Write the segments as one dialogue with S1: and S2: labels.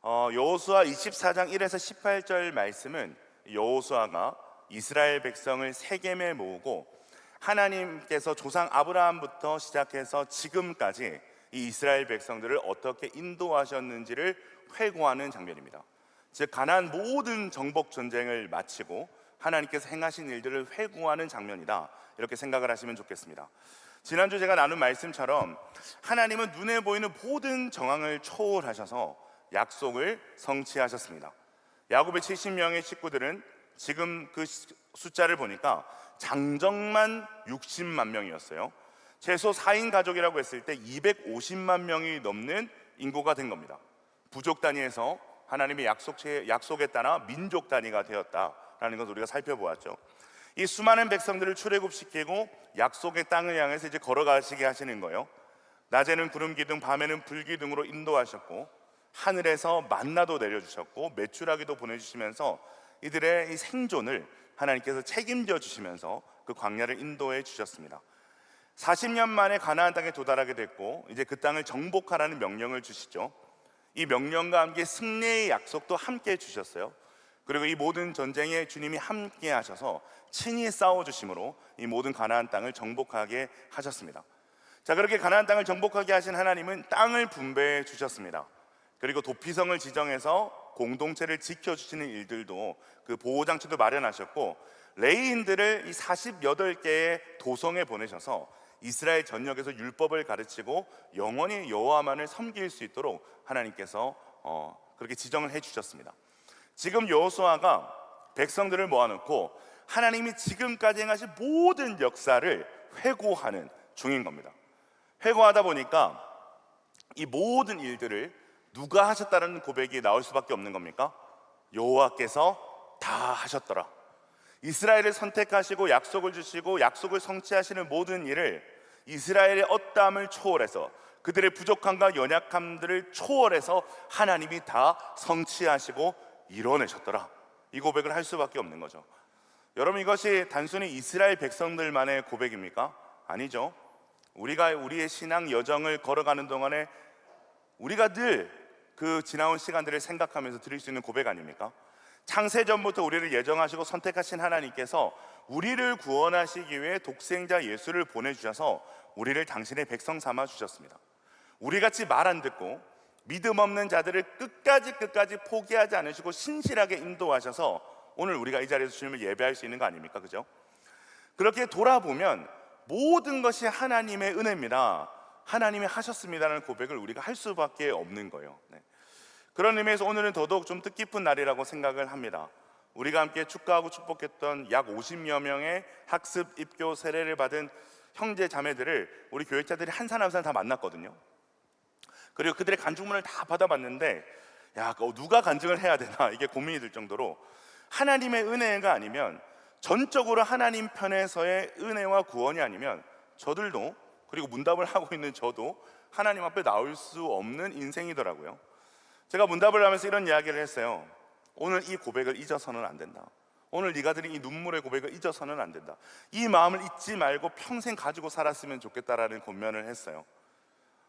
S1: 여호수아 24장 1에서 18절 말씀은 여호수아가 이스라엘 백성을 세겜에 모으고 하나님께서 조상 아브라함부터 시작해서 지금까지 이 이스라엘 백성들을 어떻게 인도하셨는지를 회고하는 장면입니다. 즉 가나안 모든 정복 전쟁을 마치고 하나님께서 행하신 일들을 회고하는 장면이다, 이렇게 생각을 하시면 좋겠습니다. 지난주 제가 나눈 말씀처럼 하나님은 눈에 보이는 모든 정황을 초월하셔서 약속을 성취하셨습니다. 야곱의 70명의 식구들은 지금 그 숫자를 보니까 장정만 60만 명이었어요. 최소 4인 가족이라고 했을 때 250만 명이 넘는 인구가 된 겁니다. 부족 단위에서 하나님의 약속에 따라 민족 단위가 되었다라는 것을 우리가 살펴보았죠. 이 수많은 백성들을 출애굽시키고 약속의 땅을 향해서 이제 걸어가시게 하시는 거예요. 낮에는 구름 기둥, 밤에는 불 기둥으로 인도하셨고 하늘에서 만나도 내려주셨고 메추라기도 보내주시면서 이들의 이 생존을 하나님께서 책임져 주시면서 그 광야를 인도해 주셨습니다. 40년 만에 가나안 땅에 도달하게 됐고 이제 그 땅을 정복하라는 명령을 주시죠. 이 명령과 함께 승리의 약속도 함께 주셨어요. 그리고 이 모든 전쟁에 주님이 함께 하셔서 친히 싸워주심으로 이 모든 가나안 땅을 정복하게 하셨습니다. 자, 그렇게 가나안 땅을 정복하게 하신 하나님은 땅을 분배해 주셨습니다. 그리고 도피성을 지정해서 공동체를 지켜주시는 일들도, 그 보호장치도 마련하셨고 레위인들을 이 48개의 도성에 보내셔서 이스라엘 전역에서 율법을 가르치고 영원히 여호와만을 섬길 수 있도록 하나님께서 그렇게 지정을 해주셨습니다. 지금 여호수아가 백성들을 모아놓고 하나님이 지금까지 행하신 모든 역사를 회고하는 중인 겁니다. 회고하다 보니까 이 모든 일들을 누가 하셨다는 고백이 나올 수밖에 없는 겁니까? 여호와께서 다 하셨더라. 이스라엘을 선택하시고 약속을 주시고 약속을 성취하시는 모든 일을 이스라엘의 어떠함을 초월해서, 그들의 부족함과 연약함들을 초월해서 하나님이 다 성취하시고 이뤄내셨더라. 이 고백을 할 수밖에 없는 거죠. 여러분, 이것이 단순히 이스라엘 백성들만의 고백입니까? 아니죠. 우리가 우리의 신앙 여정을 걸어가는 동안에 우리가 늘 그 지나온 시간들을 생각하면서 드릴 수 있는 고백 아닙니까? 창세전부터 우리를 예정하시고 선택하신 하나님께서 우리를 구원하시기 위해 독생자 예수를 보내주셔서 우리를 당신의 백성 삼아 주셨습니다. 우리같이 말 안 듣고 믿음 없는 자들을 끝까지 포기하지 않으시고 신실하게 인도하셔서 오늘 우리가 이 자리에서 주님을 예배할 수 있는 거 아닙니까? 그죠? 그렇게 돌아보면 모든 것이 하나님의 은혜입니다, 하나님이 하셨습니다라는 고백을 우리가 할 수밖에 없는 거예요. 그런 의미에서 오늘은 더더욱 좀 뜻깊은 날이라고 생각을 합니다. 우리가 함께 축가하고 축복했던 약 50여 명의 학습, 입교, 세례를 받은 형제 자매들을 우리 교육자들이 한 사람 한 사람 다 만났거든요. 그리고 그들의 간증문을 다 받아봤는데 누가 간증을 해야 되나 이게 고민이 들 정도로 하나님의 은혜가 아니면, 전적으로 하나님 편에서의 은혜와 구원이 아니면 저들도, 그리고 문답을 하고 있는 저도 하나님 앞에 나올 수 없는 인생이더라고요. 제가 문답을 하면서 이런 이야기를 했어요. 오늘 이 고백을 잊어서는 안 된다. 오늘 네가 드린 이 눈물의 고백을 잊어서는 안 된다. 이 마음을 잊지 말고 평생 가지고 살았으면 좋겠다라는 권면을 했어요.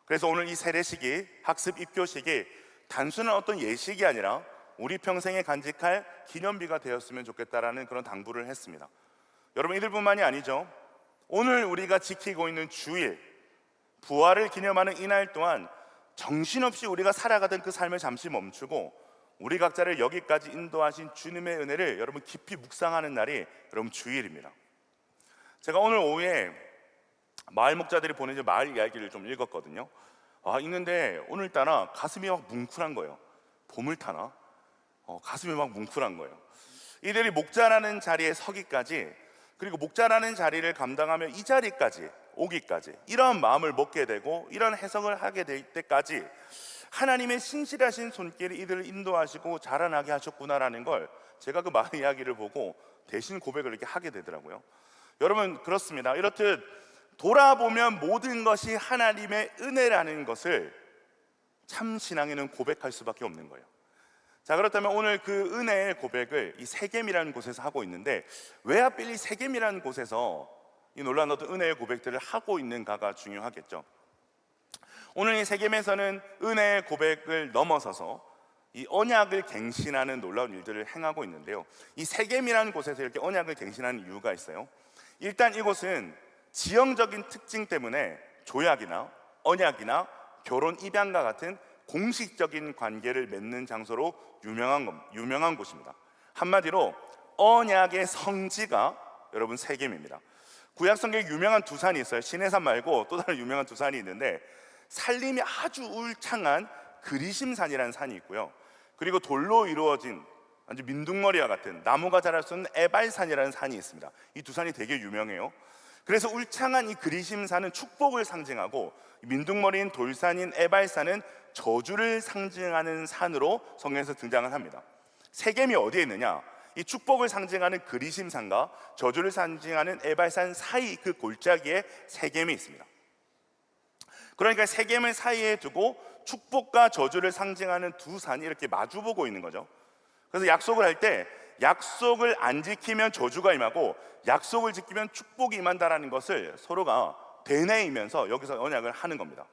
S1: 그래서 오늘 이 세례식이, 학습 입교식이 단순한 어떤 예식이 아니라 우리 평생에 간직할 기념비가 되었으면 좋겠다라는 그런 당부를 했습니다. 여러분, 이들뿐만이 아니죠. 오늘 우리가 지키고 있는 주일, 부활을 기념하는 이날 또한 정신없이 우리가 살아가던 그 삶을 잠시 멈추고 우리 각자를 여기까지 인도하신 주님의 은혜를 여러분 깊이 묵상하는 날이 여러분 주일입니다. 제가 오늘 오후에 마을 목자들이 보내준 마을 이야기를 좀 읽었거든요. 읽는데 오늘따라 가슴이 막 뭉클한 거예요. 봄을 타나? 가슴이 막 뭉클한 거예요. 이들이 목자라는 자리에 서기까지, 그리고 목자라는 자리를 감당하며 이 자리까지 오기까지, 이러한 마음을 먹게 되고 이런 해석을 하게 될 때까지 하나님의 신실하신 손길이 이들을 인도하시고 자라나게 하셨구나라는 걸 제가 그 마을 이야기를 보고 대신 고백을 이렇게 하게 되더라고요. 여러분, 그렇습니다. 이렇듯 돌아보면 모든 것이 하나님의 은혜라는 것을 참 신앙에는 고백할 수밖에 없는 거예요. 자, 그렇다면 오늘 그 은혜의 고백을 이 세겜이라는 곳에서 하고 있는데, 왜 하필 이 세겜이라는 곳에서 이 놀라운 어떤 은혜의 고백들을 하고 있는가가 중요하겠죠. 오늘 이 세겜에서는 은혜의 고백을 넘어서서 이 언약을 갱신하는 놀라운 일들을 행하고 있는데요. 이 세겜이라는 곳에서 이렇게 언약을 갱신하는 이유가 있어요. 일단 이곳은 지형적인 특징 때문에 조약이나 언약이나 결혼 입양과 같은 공식적인 관계를 맺는 장소로 유명한 곳입니다. 한마디로 언약의 성지가 여러분 세겜입니다. 구약 성경에 유명한 두 산이 있어요. 시내산 말고 또 다른 유명한 두 산이 있는데, 산림이 아주 울창한 그리심산이라는 산이 있고요, 그리고 돌로 이루어진 아주 민둥머리와 같은 나무가 자랄 수 있는 에발산이라는 산이 있습니다. 이 두 산이 되게 유명해요. 그래서 울창한 이 그리심산은 축복을 상징하고, 민둥머리인 돌산인 에발산은 저주를 상징하는 산으로 성경에서 등장을 합니다. 세겜이 어디에 있느냐? 이 축복을 상징하는 그리심산과 저주를 상징하는 에발산 사이 그 골짜기에 세겜이 있습니다. 그러니까 세겜을 사이에 두고 축복과 저주를 상징하는 두 산이 이렇게 마주보고 있는 거죠. 그래서 약속을 할 때 약속을 안 지키면 저주가 임하고 약속을 지키면 축복이 임한다라는 것을 서로가 되뇌이면서 여기서 언약을 하는 겁니다.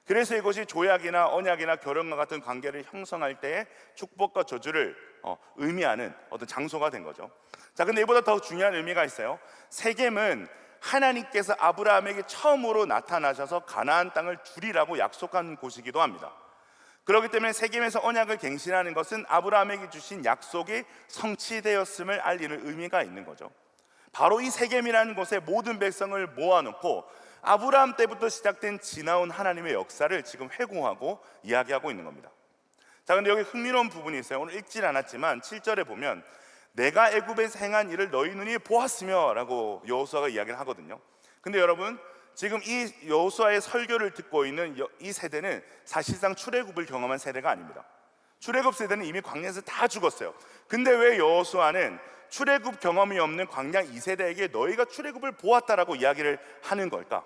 S1: 그래서 이것이 조약이나 언약이나 결혼과 같은 관계를 형성할 때에 축복과 저주를 의미하는 어떤 장소가 된 거죠. 자, 근데 이보다 더 중요한 의미가 있어요. 세겜은 하나님께서 아브라함에게 처음으로 나타나셔서 가나안 땅을 주리라고 약속한 곳이기도 합니다. 그렇기 때문에 세겜에서 언약을 갱신하는 것은 아브라함에게 주신 약속이 성취되었음을 알리는 의미가 있는 거죠. 바로 이 세겜이라는 곳에 모든 백성을 모아놓고 아브라함 때부터 시작된 지나온 하나님의 역사를 지금 회고하고 이야기하고 있는 겁니다. 자, 근데 여기 흥미로운 부분이 있어요. 오늘 읽진 않았지만 7절에 보면 내가 애굽에서 행한 일을 너희 눈이 보았으며 라고 여호수아가 이야기를 하거든요. 근데 여러분, 지금 이 여호수아의 설교를 듣고 있는 이 세대는 사실상 출애굽을 경험한 세대가 아닙니다. 출애굽 세대는 이미 광야에서 다 죽었어요. 근데 왜 여호수아는 출애굽 경험이 없는 광야 2세대에게 너희가 출애굽을 보았다라고 이야기를 하는 걸까?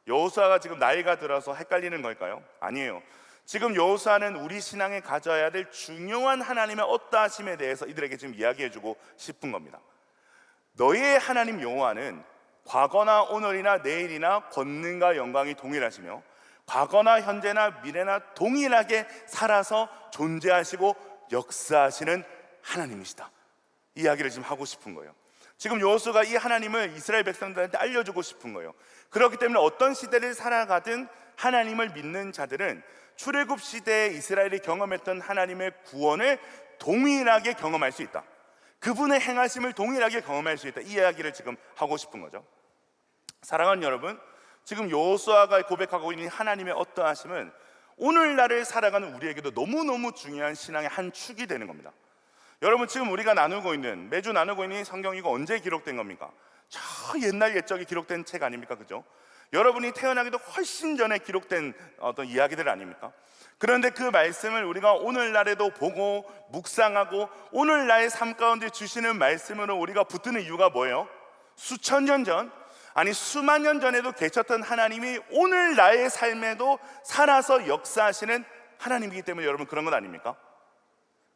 S1: 여호수아가 지금 나이가 들어서 헷갈리는 걸까요? 아니에요. 지금 여호수아는 우리 신앙에 가져야 될 중요한 하나님의 어떠하심에 대해서 이들에게 지금 이야기해주고 싶은 겁니다. 너희의 하나님 여호와는 과거나 오늘이나 내일이나 권능과 영광이 동일하시며 과거나 현재나 미래나 동일하게 살아서 존재하시고 역사하시는 하나님이시다. 이 이야기를 지금 하고 싶은 거예요. 지금 여호수아가 이 하나님을 이스라엘 백성들한테 알려주고 싶은 거예요. 그렇기 때문에 어떤 시대를 살아가든 하나님을 믿는 자들은 출애굽 시대에 이스라엘이 경험했던 하나님의 구원을 동일하게 경험할 수 있다. 그분의 행하심을 동일하게 경험할 수 있다. 이 이야기를 지금 하고 싶은 거죠. 사랑하는 여러분, 지금 여호수아가 고백하고 있는 하나님의 어떠하심은 오늘날을 살아가는 우리에게도 너무너무 중요한 신앙의 한 축이 되는 겁니다. 여러분, 지금 우리가 매주 나누고 있는 성경, 이거 언제 기록된 겁니까? 저 옛날 옛적에 기록된 책 아닙니까? 그죠? 여러분이 태어나기도 훨씬 전에 기록된 어떤 이야기들 아닙니까? 그런데 그 말씀을 우리가 오늘날에도 보고 묵상하고 오늘날의 삶 가운데 주시는 말씀으로 우리가 붙드는 이유가 뭐예요? 수천 년 전, 아니 수만 년 전에도 계셨던 하나님이 오늘 나의 삶에도 살아서 역사하시는 하나님이기 때문에 여러분 그런 것 아닙니까?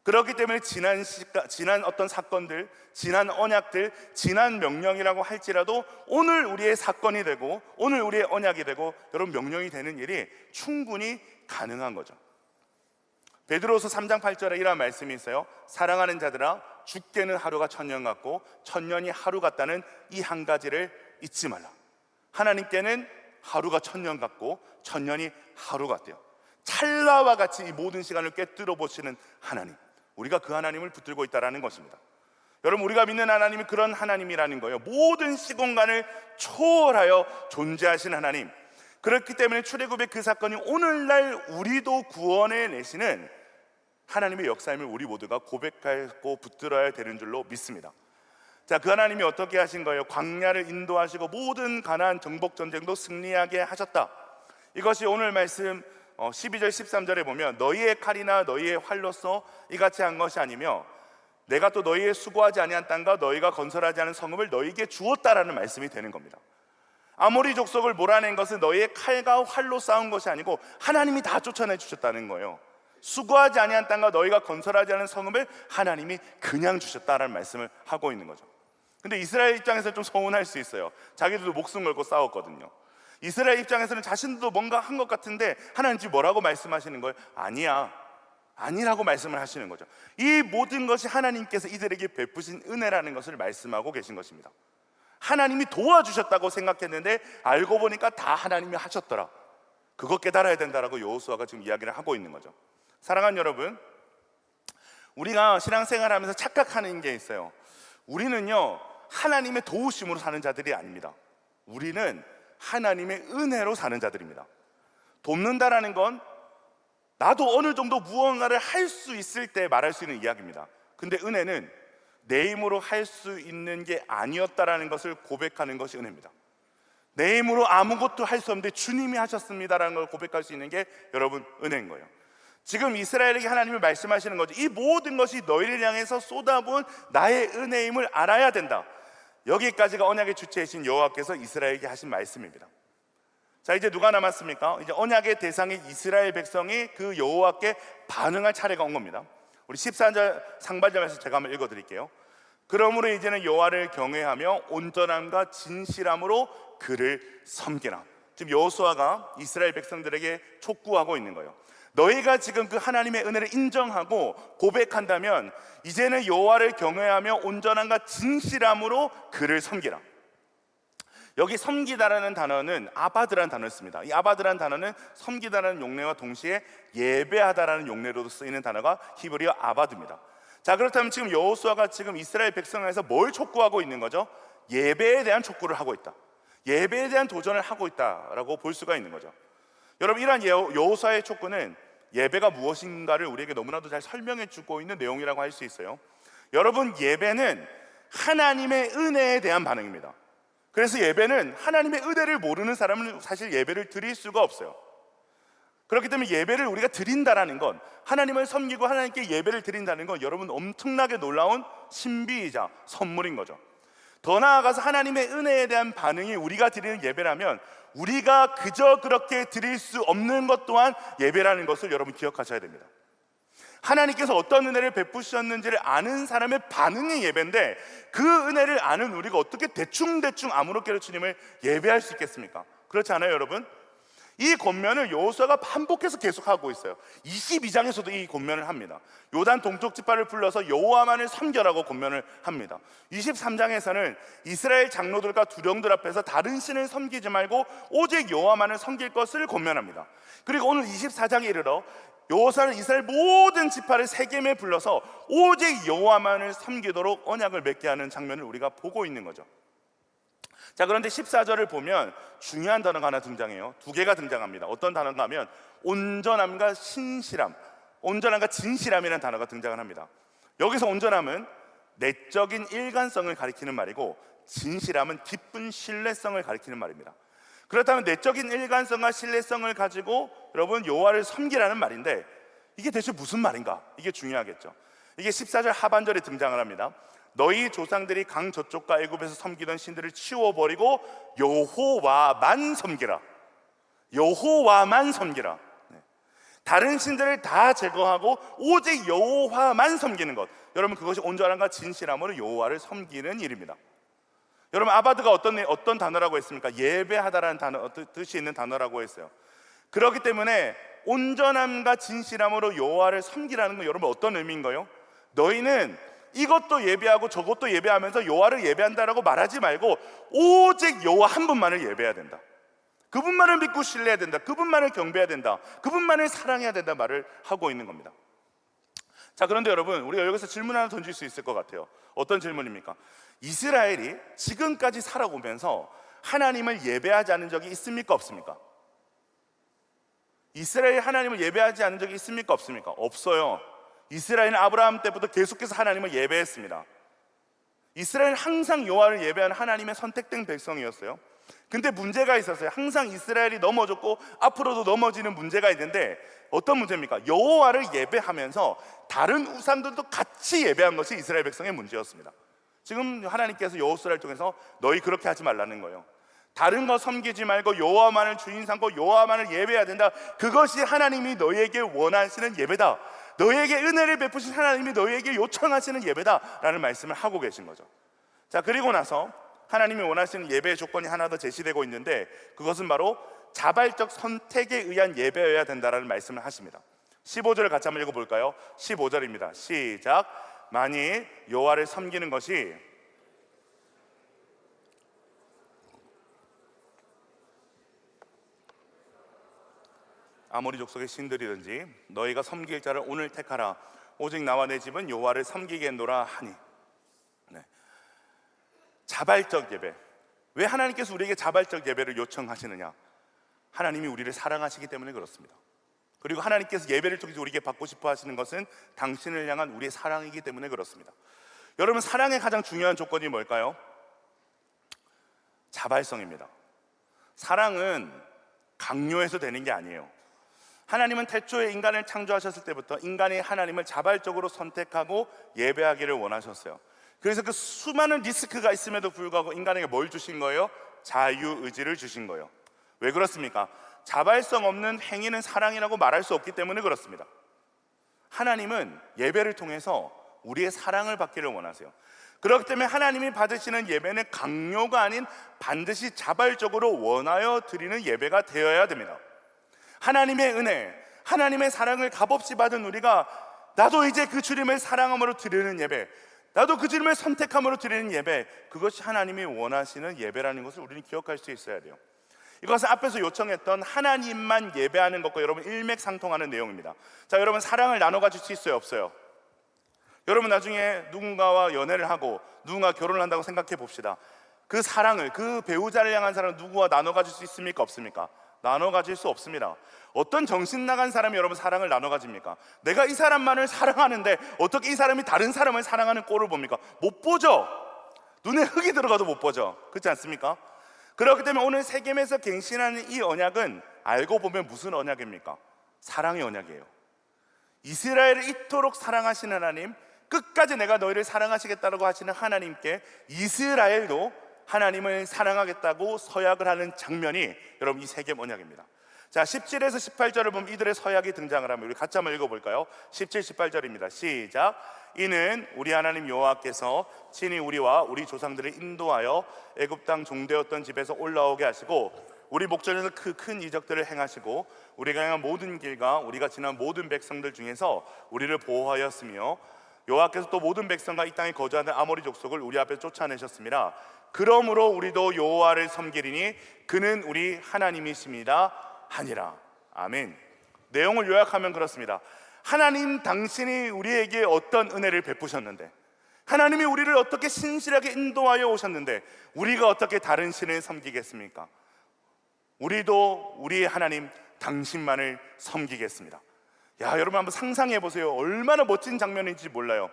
S1: 그렇기 때문에 지난 어떤 사건들, 지난 언약들, 지난 명령이라고 할지라도 오늘 우리의 사건이 되고 오늘 우리의 언약이 되고 여러분 명령이 되는 일이 충분히 가능한 거죠. 베드로서 3장 8절에 이런 말씀이 있어요. 사랑하는 자들아, 죽게는 하루가 천년 같고 천년이 하루 같다는 이 한 가지를 잊지 말라. 하나님께는 하루가 천년 같고 천년이 하루 같대요. 찰나와 같이 이 모든 시간을 꿰뚫어 보시는 하나님, 우리가 그 하나님을 붙들고 있다는 것입니다. 여러분, 우리가 믿는 하나님이 그런 하나님이라는 거예요. 모든 시공간을 초월하여 존재하신 하나님. 그렇기 때문에 출애굽의 그 사건이 오늘날 우리도 구원해 내시는 하나님의 역사임을 우리 모두가 고백하고 붙들어야 되는 줄로 믿습니다. 자, 그 하나님이 어떻게 하신 거예요? 광야를 인도하시고 모든 가나안 정복 전쟁도 승리하게 하셨다. 이것이 오늘 말씀 12절 13절에 보면 너희의 칼이나 너희의 활로서 이같이 한 것이 아니며 내가 또 너희의 수고하지 아니한 땅과 너희가 건설하지 않은 성읍을 너희에게 주었다라는 말씀이 되는 겁니다. 아모리 족속을 몰아낸 것은 너희의 칼과 활로 싸운 것이 아니고 하나님이 다 쫓아내 주셨다는 거예요. 수고하지 아니한 땅과 너희가 건설하지 않은 성읍을 하나님이 그냥 주셨다라는 말씀을 하고 있는 거죠. 근데 이스라엘 입장에서 좀 서운할 수 있어요. 자기들도 목숨 걸고 싸웠거든요. 이스라엘 입장에서는 자신도 뭔가 한 것 같은데 하나님 지금 뭐라고 말씀하시는 거예요? 아니야, 아니라고 말씀을 하시는 거죠. 이 모든 것이 하나님께서 이들에게 베푸신 은혜라는 것을 말씀하고 계신 것입니다. 하나님이 도와주셨다고 생각했는데 알고 보니까 다 하나님이 하셨더라. 그거 깨달아야 된다라고 여호수아가 지금 이야기를 하고 있는 거죠. 사랑하는 여러분, 우리가 신앙생활하면서 착각하는 게 있어요. 우리는요, 하나님의 도우심으로 사는 자들이 아닙니다. 우리는 하나님의 은혜로 사는 자들입니다. 돕는다라는 건 나도 어느 정도 무언가를 할 수 있을 때 말할 수 있는 이야기입니다. 근데 은혜는 내 힘으로 할 수 있는 게 아니었다라는 것을 고백하는 것이 은혜입니다. 내 힘으로 아무것도 할 수 없는데 주님이 하셨습니다라는 걸 고백할 수 있는 게 여러분 은혜인 거예요. 지금 이스라엘에게 하나님이 말씀하시는 거죠. 이 모든 것이 너희를 향해서 쏟아부은 나의 은혜임을 알아야 된다. 여기까지가 언약의 주체이신 여호와께서 이스라엘에게 하신 말씀입니다. 자, 이제 누가 남았습니까? 이제 언약의 대상인 이스라엘 백성이 그 여호와께 반응할 차례가 온 겁니다. 우리 14절 상반절에서 제가 한번 읽어드릴게요. 그러므로 이제는 여호와를 경외하며 온전함과 진실함으로 그를 섬기라. 지금 여호수아가 이스라엘 백성들에게 촉구하고 있는 거예요. 너희가 지금 그 하나님의 은혜를 인정하고 고백한다면 이제는 여호와를 경외하며 온전함과 진실함으로 그를 섬기라. 여기 섬기다라는 단어는 아바드라는 단어를 씁니다. 이 아바드라는 단어는 섬기다라는 용례와 동시에 예배하다라는 용례로도 쓰이는 단어가 히브리어 아바드입니다. 자, 그렇다면 지금 여호수아가 지금 이스라엘 백성에서 뭘 촉구하고 있는 거죠? 예배에 대한 촉구를 하고 있다. 예배에 대한 도전을 하고 있다라고 볼 수가 있는 거죠. 여러분, 이러한 여호수아의 촉구는 예배가 무엇인가를 우리에게 너무나도 잘 설명해 주고 있는 내용이라고 할 수 있어요. 여러분, 예배는 하나님의 은혜에 대한 반응입니다. 그래서 예배는 하나님의 은혜를 모르는 사람은 사실 예배를 드릴 수가 없어요. 그렇기 때문에 예배를 우리가 드린다라는 건, 하나님을 섬기고 하나님께 예배를 드린다는 건 여러분 엄청나게 놀라운 신비이자 선물인 거죠. 더 나아가서 하나님의 은혜에 대한 반응이 우리가 드리는 예배라면 우리가 그저 그렇게 드릴 수 없는 것 또한 예배라는 것을 여러분 기억하셔야 됩니다. 하나님께서 어떤 은혜를 베푸셨는지를 아는 사람의 반응이 예배인데, 그 은혜를 아는 우리가 어떻게 대충대충 아무렇게나 주님을 예배할 수 있겠습니까? 그렇지 않아요, 여러분? 이 권면을 여호수아가 반복해서 계속하고 있어요. 22장에서도 이 권면을 합니다. 요단 동쪽 지파를 불러서 여호와만을 섬겨라고 권면을 합니다. 23장에서는 이스라엘 장로들과 두령들 앞에서 다른 신을 섬기지 말고 오직 여호와만을 섬길 것을 권면합니다. 그리고 오늘 24장에 이르러 여호수아는 이스라엘 모든 지파를 세겜에 불러서 오직 여호와만을 섬기도록 언약을 맺게 하는 장면을 우리가 보고 있는 거죠. 자, 그런데 14절을 보면 중요한 단어가 하나 등장해요. 두 개가 등장합니다. 어떤 단어가 하면 온전함과 신실함, 온전함과 진실함이라는 단어가 등장을 합니다. 여기서 온전함은 내적인 일관성을 가리키는 말이고, 진실함은 깊은 신뢰성을 가리키는 말입니다. 그렇다면 내적인 일관성과 신뢰성을 가지고 여러분 여호와를 섬기라는 말인데, 이게 대체 무슨 말인가? 이게 중요하겠죠. 이게 14절 하반절에 등장을 합니다. 너희 조상들이 강 저쪽과 애굽에서 섬기던 신들을 치워버리고 여호와만 섬기라. 여호와만 섬기라. 다른 신들을 다 제거하고 오직 여호와만 섬기는 것, 여러분 그것이 온전함과 진실함으로 여호와를 섬기는 일입니다. 여러분, 아바드가 어떤 단어라고 했습니까? 예배하다라는 단어, 뜻이 있는 단어라고 했어요. 그렇기 때문에 온전함과 진실함으로 여호와를 섬기라는 건 여러분 어떤 의미인가요? 너희는 이것도 예배하고 저것도 예배하면서 여호와를 예배한다라고 말하지 말고 오직 여호와 한 분만을 예배해야 된다. 그분만을 믿고 신뢰해야 된다. 그분만을 경배해야 된다. 그분만을 사랑해야 된다 말을 하고 있는 겁니다. 자, 그런데 여러분, 우리가 여기서 질문 하나 던질 수 있을 것 같아요. 어떤 질문입니까? 이스라엘이 지금까지 살아오면서 하나님을 예배하지 않은 적이 있습니까? 없습니까? 이스라엘이 하나님을 예배하지 않은 적이 있습니까? 없습니까? 없어요. 이스라엘은 아브라함 때부터 계속해서 하나님을 예배했습니다. 이스라엘은 항상 여호와를 예배하는 하나님의 선택된 백성이었어요. 근데 문제가 있었어요. 항상 이스라엘이 넘어졌고 앞으로도 넘어지는 문제가 있는데, 어떤 문제입니까? 여호와를 예배하면서 다른 우상들도 같이 예배한 것이 이스라엘 백성의 문제였습니다. 지금 하나님께서 여호수아를 통해서 너희 그렇게 하지 말라는 거예요. 다른 거 섬기지 말고 여호와만을 주인 삼고 여호와만을 예배해야 된다. 그것이 하나님이 너희에게 원하시는 예배다. 너희에게 은혜를 베푸신 하나님이 너희에게 요청하시는 예배다 라는 말씀을 하고 계신 거죠. 자, 그리고 나서 하나님이 원하시는 예배의 조건이 하나 더 제시되고 있는데, 그것은 바로 자발적 선택에 의한 예배여야 된다라는 말씀을 하십니다. 15절을 같이 한번 읽어볼까요? 15절입니다. 시작. 만일 여호와를 섬기는 것이 아모리 족속의 신들이든지 너희가 섬길 자를 오늘 택하라. 오직 나와 내 집은 여호와를 섬기겠노라 하니. 네. 자발적 예배. 왜 하나님께서 우리에게 자발적 예배를 요청하시느냐? 하나님이 우리를 사랑하시기 때문에 그렇습니다. 그리고 하나님께서 예배를 통해서 우리에게 받고 싶어 하시는 것은 당신을 향한 우리의 사랑이기 때문에 그렇습니다. 여러분, 사랑의 가장 중요한 조건이 뭘까요? 자발성입니다. 사랑은 강요해서 되는 게 아니에요. 하나님은 태초에 인간을 창조하셨을 때부터 인간이 하나님을 자발적으로 선택하고 예배하기를 원하셨어요. 그래서 그 수많은 리스크가 있음에도 불구하고 인간에게 뭘 주신 거예요? 자유의지를 주신 거예요. 왜 그렇습니까? 자발성 없는 행위는 사랑이라고 말할 수 없기 때문에 그렇습니다. 하나님은 예배를 통해서 우리의 사랑을 받기를 원하세요. 그렇기 때문에 하나님이 받으시는 예배는 강요가 아닌 반드시 자발적으로 원하여 드리는 예배가 되어야 됩니다. 하나님의 은혜, 하나님의 사랑을 값없이 받은 우리가 나도 이제 그 주님을 사랑함으로 드리는 예배, 나도 그 주님을 선택함으로 드리는 예배, 그것이 하나님이 원하시는 예배라는 것을 우리는 기억할 수 있어야 돼요. 이것은 앞에서 요청했던 하나님만 예배하는 것과 여러분 일맥상통하는 내용입니다. 자, 여러분, 사랑을 나눠 가질 수 있어요, 없어요? 여러분, 나중에 누군가와 연애를 하고 누군가 결혼을 한다고 생각해 봅시다. 그 사랑을, 그 배우자를 향한 사랑을 누구와 나눠 가질 수 있습니까, 없습니까? 나눠 가질 수 없습니다. 어떤 정신 나간 사람이 여러분 사랑을 나눠 가집니까? 내가 이 사람만을 사랑하는데 어떻게 이 사람이 다른 사람을 사랑하는 꼴을 봅니까? 못 보죠. 눈에 흙이 들어가도 못 보죠. 그렇지 않습니까? 그렇기 때문에 오늘 세겜에서 갱신하는 이 언약은 알고 보면 무슨 언약입니까? 사랑의 언약이에요. 이스라엘을 이토록 사랑하시는 하나님, 끝까지 내가 너희를 사랑하시겠다고 하시는 하나님께 이스라엘도 하나님을 사랑하겠다고 서약을 하는 장면이 여러분 이 세겜 언약입니다. 자, 17에서 18절을 보면 이들의 서약이 등장을 하면 우리 같이 한번 읽어볼까요? 17, 18절입니다. 시작. 이는 우리 하나님 여호와께서 친히 우리와 우리 조상들을 인도하여 애굽 땅 종되었던 집에서 올라오게 하시고 우리 목전에서 그 큰 이적들을 행하시고 우리가 행한 모든 길과 우리가 지난 모든 백성들 중에서 우리를 보호하였으며 여호와께서 또 모든 백성과 이 땅에 거주하는 아모리 족속을 우리 앞에 쫓아내셨습니다. 그러므로 우리도 여호와를 섬기리니 그는 우리 하나님이십니다 하니라. 아멘. 내용을 요약하면 그렇습니다. 하나님 당신이 우리에게 어떤 은혜를 베푸셨는데, 하나님이 우리를 어떻게 신실하게 인도하여 오셨는데 우리가 어떻게 다른 신을 섬기겠습니까? 우리도 우리의 하나님 당신만을 섬기겠습니다. 야, 여러분 한번 상상해 보세요. 얼마나 멋진 장면인지 몰라요.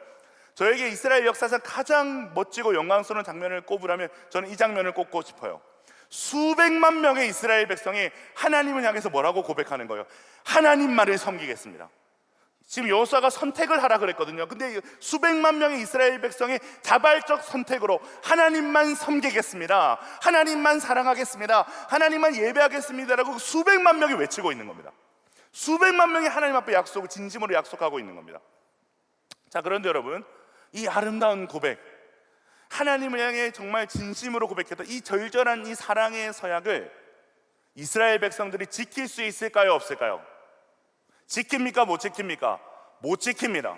S1: 저에게 이스라엘 역사상 가장 멋지고 영광스러운 장면을 꼽으라면 저는 이 장면을 꼽고 싶어요. 수백만 명의 이스라엘 백성이 하나님을 향해서 뭐라고 고백하는 거예요? 하나님만을 섬기겠습니다. 지금 여호수아가 선택을 하라 그랬거든요. 근데 수백만 명의 이스라엘 백성이 자발적 선택으로 하나님만 섬기겠습니다, 하나님만 사랑하겠습니다, 하나님만 예배하겠습니다라고 수백만 명이 외치고 있는 겁니다. 수백만 명이 하나님 앞에 약속을 진심으로 약속하고 있는 겁니다. 자, 그런데 여러분, 이 아름다운 고백, 하나님을 향해 정말 진심으로 고백했던 이 절절한 이 사랑의 서약을 이스라엘 백성들이 지킬 수 있을까요, 없을까요? 지킵니까, 못 지킵니까? 못 지킵니다.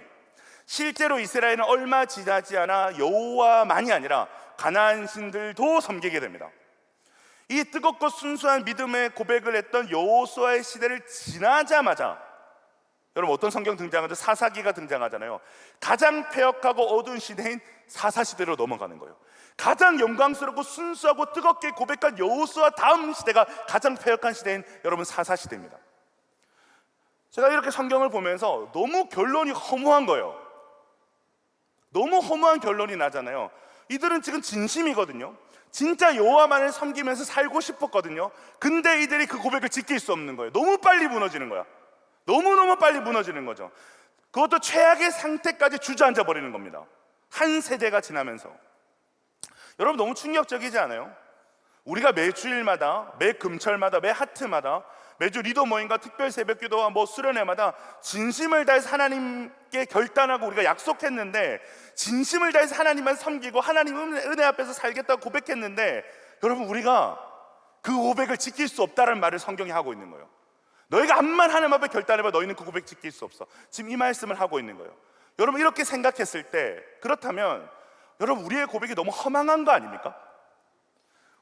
S1: 실제로 이스라엘은 얼마 지나지 않아 여호와만이 아니라 가나안 신들도 섬기게 됩니다. 이 뜨겁고 순수한 믿음의 고백을 했던 여호수아의 시대를 지나자마자 여러분 어떤 성경 등장하죠? 사사기가 등장하잖아요. 가장 폐역하고 어두운 시대인 사사시대로 넘어가는 거예요. 가장 영광스럽고 순수하고 뜨겁게 고백한 여호수아 다음 시대가 가장 폐역한 시대인 여러분 사사시대입니다. 제가 이렇게 성경을 보면서 너무 결론이 허무한 거예요. 너무 허무한 결론이 나잖아요. 이들은 지금 진심이거든요. 진짜 여호와만을 섬기면서 살고 싶었거든요. 근데 이들이 그 고백을 지킬 수 없는 거예요. 너무 빨리 무너지는 거야. 너무너무 빨리 무너지는 거죠. 그것도 최악의 상태까지 주저앉아 버리는 겁니다. 한 세대가 지나면서. 여러분 너무 충격적이지 않아요? 우리가 매 주일마다, 매 금철마다, 매 하트마다, 매주 리더 모임과 특별 새벽기도와 수련회마다 진심을 다해서 하나님께 결단하고 우리가 약속했는데, 진심을 다해서 하나님만 섬기고 하나님 은혜 앞에서 살겠다고 고백했는데, 여러분 우리가 그 고백을 지킬 수 없다는 말을 성경이 하고 있는 거예요. 너희가 암만 하나님 앞에 결단해봐 너희는 그 고백 지킬 수 없어. 지금 이 말씀을 하고 있는 거예요. 여러분 이렇게 생각했을 때, 그렇다면 여러분 우리의 고백이 너무 허망한 거 아닙니까?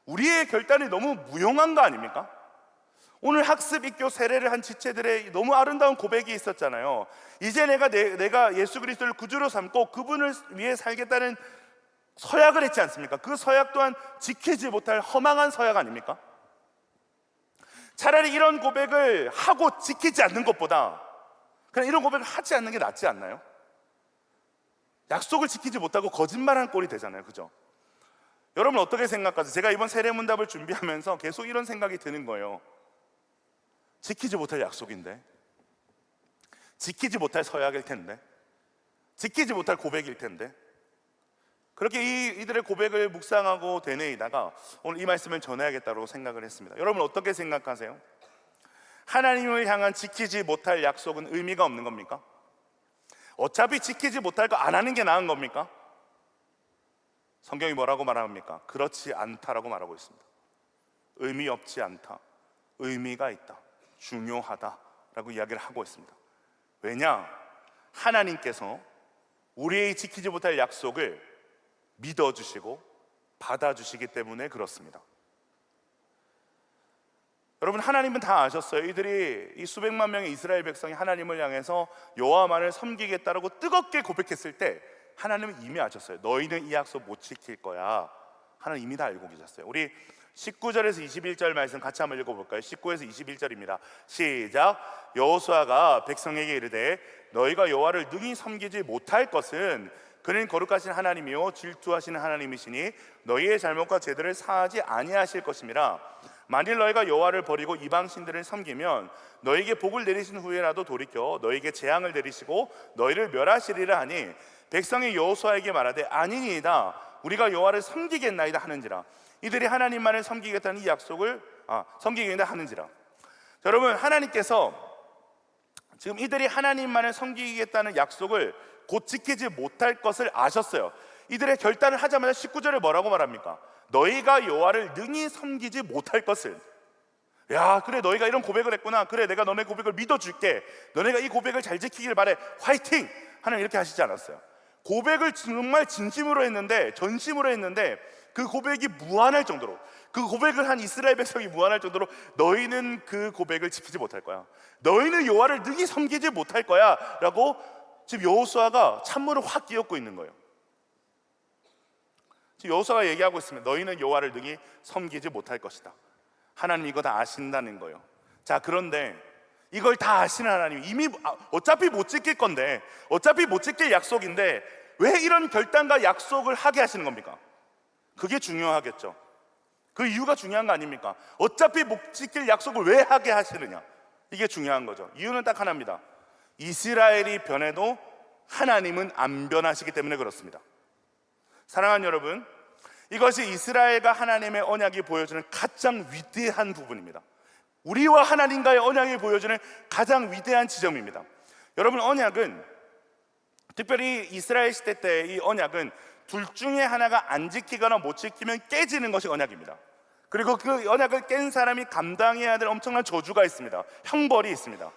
S1: 우리의 결단이 너무 무용한 거 아닙니까? 오늘 학습 입교 세례를 한 지체들의 너무 아름다운 고백이 있었잖아요. 이제 내가 예수 그리스도를 구주로 삼고 그분을 위해 살겠다는 서약을 했지 않습니까? 그 서약 또한 지키지 못할 허망한 서약 아닙니까? 차라리 이런 고백을 하고 지키지 않는 것보다 그냥 이런 고백을 하지 않는 게 낫지 않나요? 약속을 지키지 못하고 거짓말한 꼴이 되잖아요, 그죠? 여러분 어떻게 생각하세요? 제가 이번 세례문답을 준비하면서 계속 이런 생각이 드는 거예요. 지키지 못할 약속인데, 지키지 못할 서약일 텐데, 지키지 못할 고백일 텐데, 그렇게 이들의 고백을 묵상하고 되뇌이다가 오늘 이 말씀을 전해야겠다고 생각을 했습니다. 여러분 어떻게 생각하세요? 하나님을 향한 지키지 못할 약속은 의미가 없는 겁니까? 어차피 지키지 못할 거 안 하는 게 나은 겁니까? 성경이 뭐라고 말합니까? 그렇지 않다라고 말하고 있습니다. 의미 없지 않다, 의미가 있다, 중요하다라고 이야기를 하고 있습니다. 왜냐? 하나님께서 우리의 지키지 못할 약속을 믿어주시고 받아주시기 때문에 그렇습니다. 여러분 하나님은 다 아셨어요. 이들이 이 수백만 명의 이스라엘 백성이 하나님을 향해서 여호와만을 섬기겠다라고 뜨겁게 고백했을 때 하나님은 이미 아셨어요. 너희는 이 약속 못 지킬 거야. 하나님 이미 다 알고 계셨어요. 우리 19절에서 21절 말씀 같이 한번 읽어볼까요? 19에서 21절입니다. 시작. 여호수아가 백성에게 이르되 너희가 여호와를 능히 섬기지 못할 것은 그는 거룩하신 하나님이요 질투하시는 하나님이시니 너희의 잘못과 죄들을 사하지 아니하실 것임이라. 만일 너희가 여호와를 버리고 이방 신들을 섬기면 너희에게 복을 내리신 후에라도 돌이켜 너희에게 재앙을 내리시고 너희를 멸하시리라 하니 백성이 여호수아에게 말하되 아니니이다 우리가 여호와를 섬기겠나이다 하는지라. 이들이 하나님만을 섬기겠다는 이 약속을 섬기겠다 하는지라. 여러분 하나님께서 지금 이들이 하나님만을 섬기겠다는 약속을 곧 지키지 못할 것을 아셨어요. 이들의 결단을 하자마자 19절에 뭐라고 말합니까? 너희가 여호와를 능히 섬기지 못할 것은. 야 그래 너희가 이런 고백을 했구나. 그래 내가 너네 고백을 믿어줄게. 너네가 이 고백을 잘 지키길 바래. 화이팅! 하나님 이렇게 하시지 않았어요. 고백을 정말 진심으로 했는데, 전심으로 했는데 그 고백이 무한할 정도로, 그 고백을 한 이스라엘 백성이 무한할 정도로 너희는 그 고백을 지키지 못할 거야. 너희는 여호와를 능히 섬기지 못할 거야 라고 지금 여호수아가 찬물을 확 끼얹고 있는 거예요. 지금 여호수아가 얘기하고 있습니다. 너희는 여호와를 능히 섬기지 못할 것이다. 하나님 이거 다 아신다는 거예요. 자 그런데 이걸 다 아시는 하나님이 이미 어차피 못 지킬 건데, 어차피 못 지킬 약속인데 왜 이런 결단과 약속을 하게 하시는 겁니까? 그게 중요하겠죠. 그 이유가 중요한 거 아닙니까? 어차피 못 지킬 약속을 왜 하게 하시느냐, 이게 중요한 거죠. 이유는 딱 하나입니다. 이스라엘이 변해도 하나님은 안 변하시기 때문에 그렇습니다. 사랑하는 여러분, 이것이 이스라엘과 하나님의 언약이 보여주는 가장 위대한 부분입니다. 우리와 하나님과의 언약이 보여주는 가장 위대한 지점입니다. 여러분 언약은, 특별히 이스라엘 시대 때 이 언약은 둘 중에 하나가 안 지키거나 못 지키면 깨지는 것이 언약입니다. 그리고 그 언약을 깬 사람이 감당해야 될 엄청난 저주가 있습니다. 형벌이 있습니다.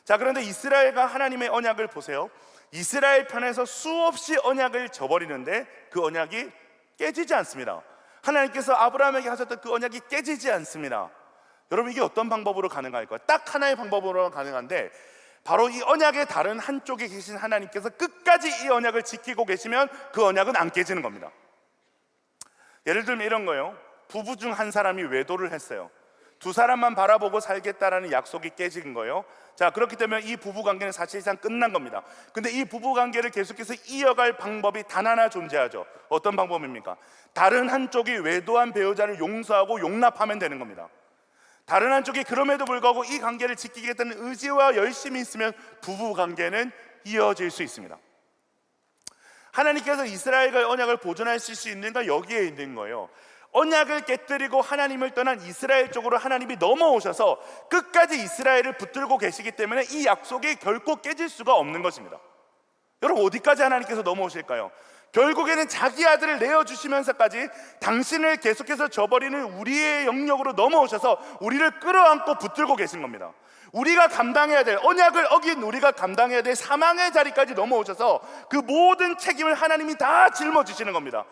S1: 자 그런데 이스라엘과 하나님의 언약을 보세요. 이스라엘 편에서 수없이 언약을 저버리는데 그 언약이 깨지지 않습니다. 하나님께서 아브라함에게 하셨던 그 언약이 깨지지 않습니다. 여러분 이게 어떤 방법으로 가능할까요? 딱 하나의 방법으로 가능한데, 바로 이 언약의 다른 한쪽에 계신 하나님께서 끝까지 이 언약을 지키고 계시면 그 언약은 안 깨지는 겁니다. 예를 들면 이런 거예요. 부부 중 한 사람이 외도를 했어요. 두 사람만 바라보고 살겠다라는 약속이 깨진 거예요. 자 그렇기 때문에 이 부부관계는 사실상 끝난 겁니다. 근데 이 부부관계를 계속해서 이어갈 방법이 단 하나 존재하죠. 어떤 방법입니까? 다른 한쪽이 외도한 배우자를 용서하고 용납하면 되는 겁니다. 다른 한쪽이 그럼에도 불구하고 이 관계를 지키겠다는 의지와 열심이 있으면 부부관계는 이어질 수 있습니다. 하나님께서 이스라엘과의 언약을 보존하실 수 있는 건 여기에 있는 거예요. 언약을 깨뜨리고 하나님을 떠난 이스라엘 쪽으로 하나님이 넘어오셔서 끝까지 이스라엘을 붙들고 계시기 때문에 이 약속이 결코 깨질 수가 없는 것입니다. 여러분 어디까지 하나님께서 넘어오실까요? 결국에는 자기 아들을 내어주시면서까지 당신을 계속해서 저버리는 우리의 영역으로 넘어오셔서 우리를 끌어안고 붙들고 계신 겁니다. 우리가 감당해야 될, 언약을 어긴 우리가 감당해야 될 사망의 자리까지 넘어오셔서 그 모든 책임을 하나님이 다 짊어지시는 겁니다.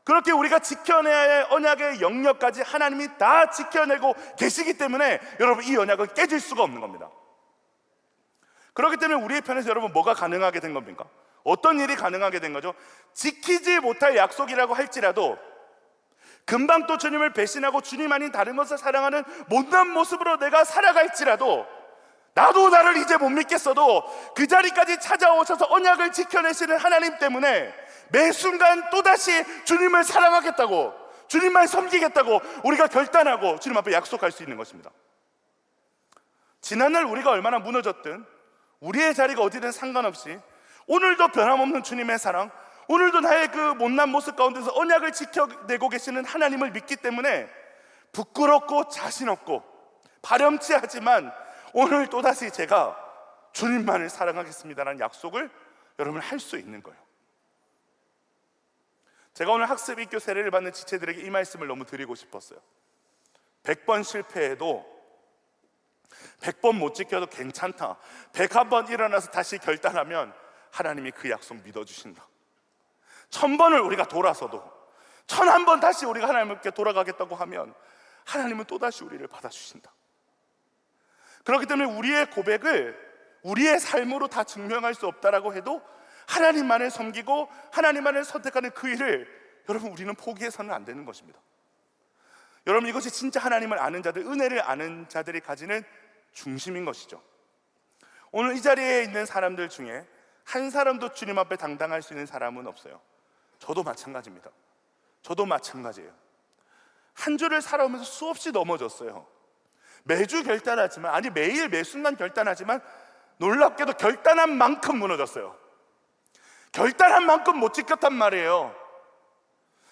S1: 그렇게 우리가 지켜내야 할 언약의 영역까지 하나님이 다 지켜내고 계시기 때문에 여러분, 이 언약은 깨질 수가 없는 겁니다. 그렇기 때문에 우리의 편에서 여러분, 뭐가 가능하게 된 겁니까? 어떤 일이 가능하게 된 거죠? 지키지 못할 약속이라고 할지라도 금방 또 주님을 배신하고 주님 아닌 다른 것을 사랑하는 못난 모습으로 내가 살아갈지라도, 나도 나를 이제 못 믿겠어도 그 자리까지 찾아오셔서 언약을 지켜내시는 하나님 때문에 매 순간 또다시 주님을 사랑하겠다고, 주님만 섬기겠다고 우리가 결단하고 주님 앞에 약속할 수 있는 것입니다. 지난날 우리가 얼마나 무너졌든 우리의 자리가 어디든 상관없이 오늘도 변함없는 주님의 사랑, 오늘도 나의 그 못난 모습 가운데서 언약을 지켜내고 계시는 하나님을 믿기 때문에 부끄럽고 자신 없고 바렴치하지만 오늘 또다시 제가 주님만을 사랑하겠습니다라는 약속을 여러분 할 수 있는 거예요. 제가 오늘 학습입교 세례를 받는 지체들에게 이 말씀을 너무 드리고 싶었어요. 100번 실패해도 100번 못 지켜도 괜찮다. 101번 일어나서 다시 결단하면 하나님이 그 약속 믿어주신다. 1000번을 우리가 돌아서도 1001번 다시 우리가 하나님께 돌아가겠다고 하면 하나님은 또다시 우리를 받아주신다. 그렇기 때문에 우리의 고백을 우리의 삶으로 다 증명할 수 없다라고 해도 하나님만을 섬기고 하나님만을 선택하는 그 일을 여러분, 우리는 포기해서는 안 되는 것입니다. 여러분, 이것이 진짜 하나님을 아는 자들, 은혜를 아는 자들이 가지는 중심인 것이죠. 오늘 이 자리에 있는 사람들 중에 한 사람도 주님 앞에 당당할 수 있는 사람은 없어요. 저도 마찬가지입니다. 저도 마찬가지예요. 한 주를 살아오면서 수없이 넘어졌어요. 매주 결단하지만, 아니 매일 매 순간 결단하지만 놀랍게도 결단한 만큼 무너졌어요. 결단한 만큼 못 지켰단 말이에요.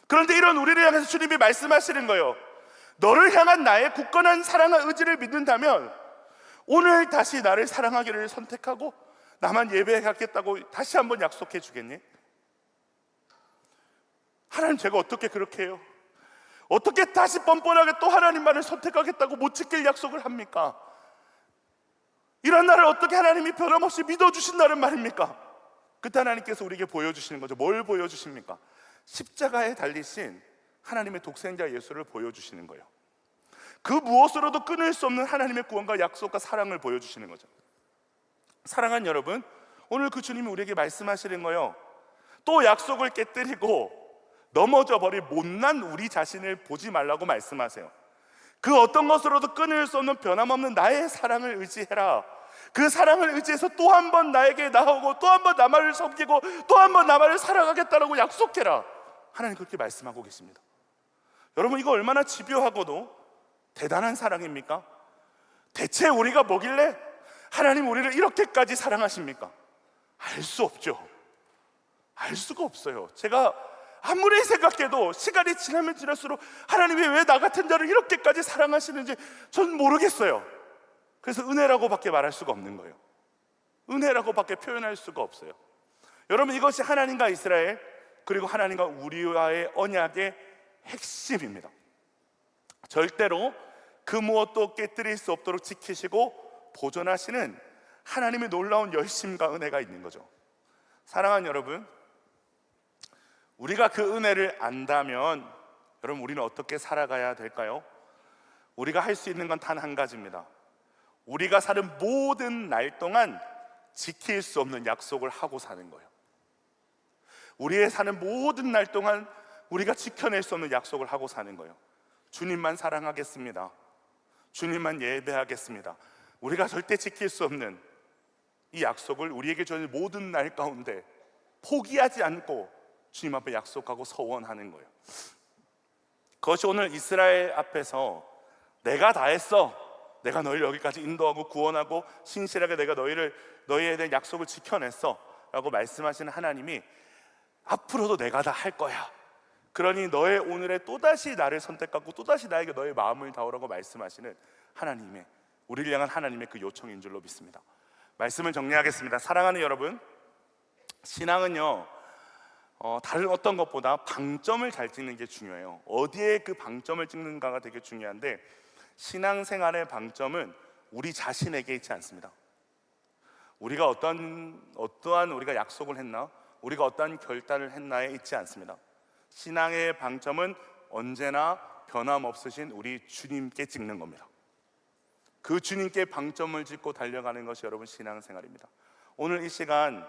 S1: 그런데 이런 우리를 향해서 주님이 말씀하시는 거예요. 너를 향한 나의 굳건한 사랑과 의지를 믿는다면 오늘 다시 나를 사랑하기를 선택하고 나만 예배하겠다고 다시 한번 약속해 주겠니? 하나님, 제가 어떻게 그렇게 해요? 어떻게 다시 뻔뻔하게 또 하나님만을 선택하겠다고 못 지킬 약속을 합니까? 이런 나를 어떻게 하나님이 변함없이 믿어주신다는 말입니까? 그때 하나님께서 우리에게 보여주시는 거죠. 뭘 보여주십니까? 십자가에 달리신 하나님의 독생자 예수를 보여주시는 거예요. 그 무엇으로도 끊을 수 없는 하나님의 구원과 약속과 사랑을 보여주시는 거죠. 사랑하는 여러분, 오늘 그 주님이 우리에게 말씀하시는 거예요. 또 약속을 깨뜨리고 넘어져 버릴 못난 우리 자신을 보지 말라고 말씀하세요. 그 어떤 것으로도 끊을 수 없는 변함없는 나의 사랑을 의지해라. 그 사랑을 의지해서 또 한 번 나에게 나오고 또 한 번 나만을 섬기고 또 한 번 나만을 사랑하겠다라고 약속해라. 하나님 그렇게 말씀하고 계십니다. 여러분, 이거 얼마나 집요하고도 대단한 사랑입니까? 대체 우리가 뭐길래 하나님 우리를 이렇게까지 사랑하십니까? 알 수 없죠. 알 수가 없어요. 제가 아무리 생각해도 시간이 지나면 지날수록 하나님이 왜 나 같은 자를 이렇게까지 사랑하시는지 전 모르겠어요. 그래서 은혜라고밖에 말할 수가 없는 거예요. 은혜라고밖에 표현할 수가 없어요. 여러분, 이것이 하나님과 이스라엘, 그리고 하나님과 우리와의 언약의 핵심입니다. 절대로 그 무엇도 깨뜨릴 수 없도록 지키시고 보존하시는 하나님의 놀라운 열심과 은혜가 있는 거죠. 사랑하는 여러분, 우리가 그 은혜를 안다면 여러분, 우리는 어떻게 살아가야 될까요? 우리가 할 수 있는 건 단 한 가지입니다. 우리가 사는 모든 날 동안 지킬 수 없는 약속을 하고 사는 거예요. 우리의 사는 모든 날 동안 우리가 지켜낼 수 없는 약속을 하고 사는 거예요. 주님만 사랑하겠습니다. 주님만 예배하겠습니다. 우리가 절대 지킬 수 없는 이 약속을 우리에게 주는 모든 날 가운데 포기하지 않고 주님 앞에 약속하고 서원하는 거예요. 그것이 오늘 이스라엘 앞에서 내가 다 했어, 내가 너희를 여기까지 인도하고 구원하고 신실하게 내가 너희에 대한 약속을 지켜냈어 라고 말씀하시는 하나님이 앞으로도 내가 다 할 거야, 그러니 너의 오늘에 또다시 나를 선택하고 또다시 나에게 너의 마음을 다오라고 말씀하시는 하나님의, 우리를 향한 하나님의 그 요청인 줄로 믿습니다. 말씀을 정리하겠습니다. 사랑하는 여러분, 신앙은요 다른 어떤 것보다 방점을 잘 찍는 게 중요해요. 어디에 그 방점을 찍는가가 되게 중요한데, 신앙생활의 방점은 우리 자신에게 있지 않습니다. 우리가 어떠한 우리가 약속을 했나, 우리가 어떠한 결단을 했나에 있지 않습니다. 신앙의 방점은 언제나 변함없으신 우리 주님께 찍는 겁니다. 그 주님께 방점을 찍고 달려가는 것이 여러분 신앙생활입니다. 오늘 이 시간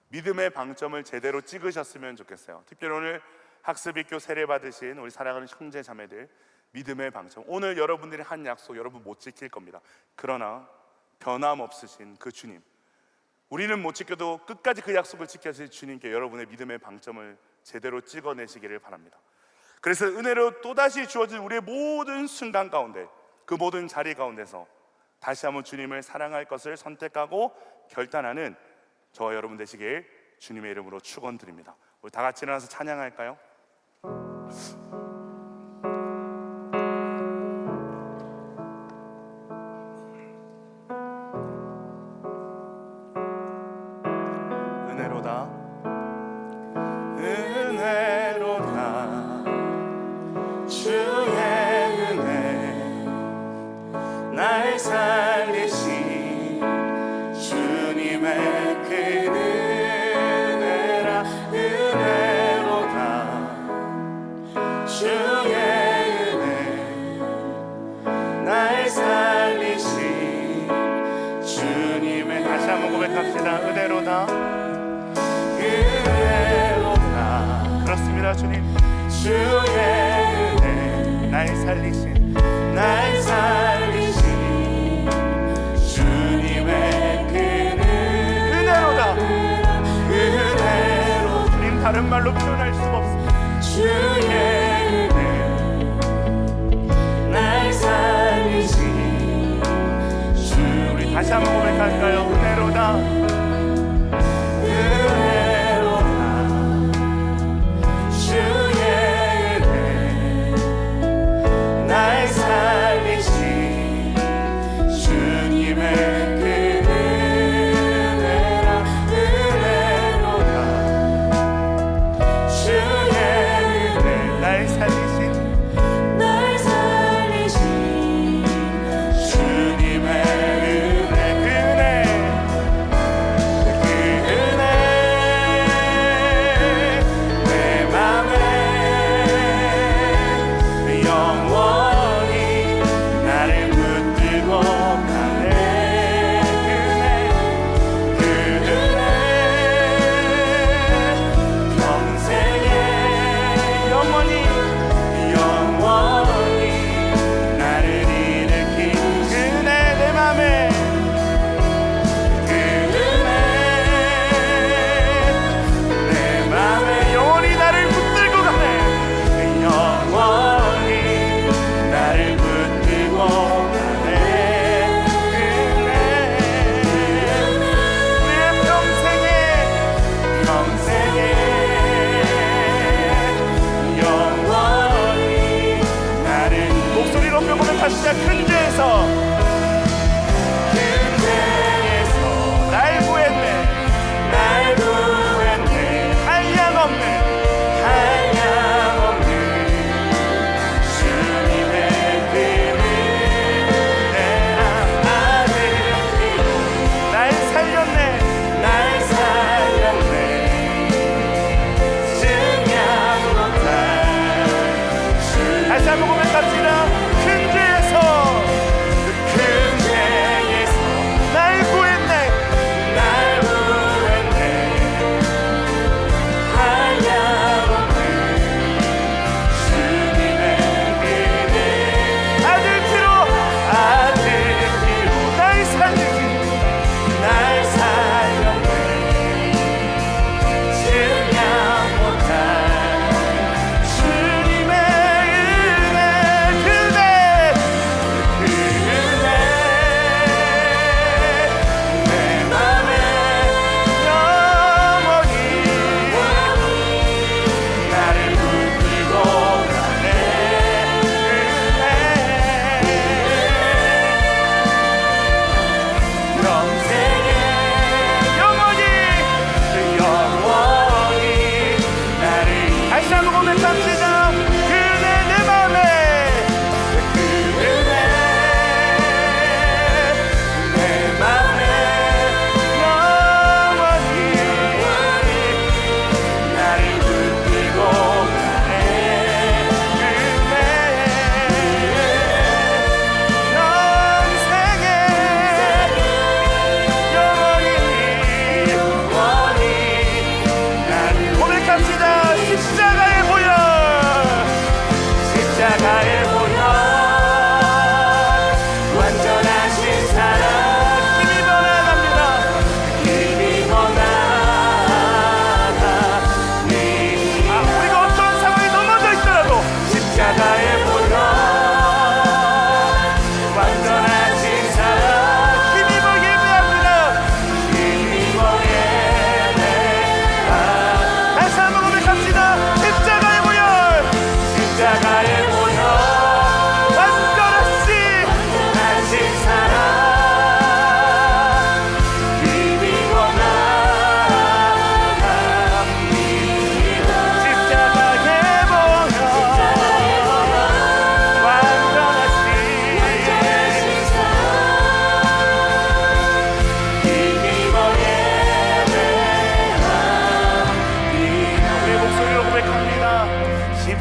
S1: 믿음의 방점을 제대로 찍으셨으면 좋겠어요. 특별히 오늘 학습입교 세례 받으신 우리 사랑하는 형제 자매들, 믿음의 방점, 오늘 여러분들이 한 약속 여러분 못 지킬 겁니다. 그러나 변함없으신 그 주님, 우리는 못 지켜도 끝까지 그 약속을 지켜주실 주님께 여러분의 믿음의 방점을 제대로 찍어내시기를 바랍니다. 그래서 은혜로 또다시 주어진 우리의 모든 순간 가운데, 그 모든 자리 가운데서 다시 한번 주님을 사랑할 것을 선택하고 결단하는 저와 여러분 되시길 주님의 이름으로 축원드립니다. 우리 다 같이 일어나서 찬양할까요? 은혜로다, 은혜로다, 주의 은혜, 날 살리신 주님의 그 은혜라. 은혜로다, 주의 은혜, 날 살리신 주님의, 다시 한번 고백합시다. 은혜로다, 은혜로다. 그렇습니다. 주님, 주의 은혜, 날 살리신, 날 살리신 주님의 그 은혜로다. 은혜로, 주님 다른 말로 표현할 수가 없습니다. 주의 은혜, 날 살리신 주. 우리 다시 한번 고백할까요? 은혜로다, 은혜로다, 주의 은혜, 날 살리신 주님의 그 은혜라. 은혜로다, 주의 은혜, 날 살리신, 날 살리신 주님의 은혜. 그 은혜,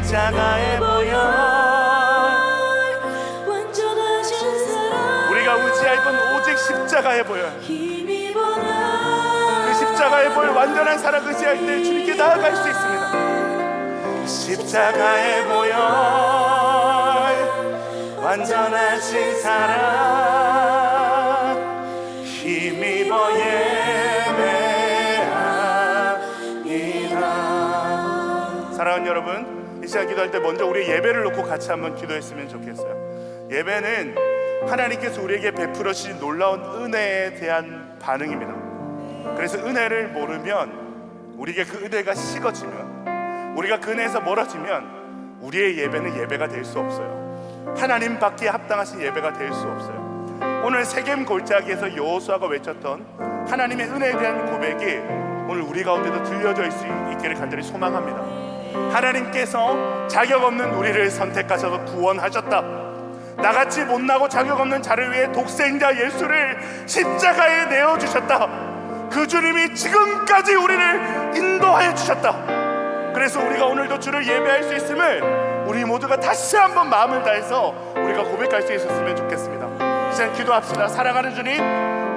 S1: 십자가의 보혈,
S2: 완전하신 사랑,
S1: 우리가 의지할 건 오직 십자가의 보혈.
S2: 힘입어 나
S1: 그 십자가의 보혈, 완전한 사랑 의지할 때 주님께 나아갈 수 있습니다. 십자가의 보혈, 완전하신 사랑, 힘입어 예배합니다. 사랑하는 여러분, 이 시간 기도할 때 먼저 우리 예배를 놓고 같이 한번 기도했으면 좋겠어요. 예배는 하나님께서 우리에게 베풀어 주신 놀라운 은혜에 대한 반응입니다. 그래서 은혜를 모르면, 우리에게 그 은혜가 식어지면, 우리가 그 은혜에서 멀어지면 우리의 예배는 예배가 될 수 없어요. 하나님 받기에 합당하신 예배가 될 수 없어요. 오늘 세겜 골짜기에서 여호수아가 외쳤던 하나님의 은혜에 대한 고백이 오늘 우리 가운데도 들려질 수 있기를 간절히 소망합니다. 하나님께서 자격 없는 우리를 선택하셔서 구원하셨다. 나같이 못나고 자격 없는 자를 위해 독생자 예수를 십자가에 내어주셨다. 그 주님이 지금까지 우리를 인도하여 주셨다. 그래서 우리가 오늘도 주를 예배할 수 있음을 우리 모두가 다시 한번 마음을 다해서 우리가 고백할 수 있었으면 좋겠습니다. 이제 기도합시다. 사랑하는 주님,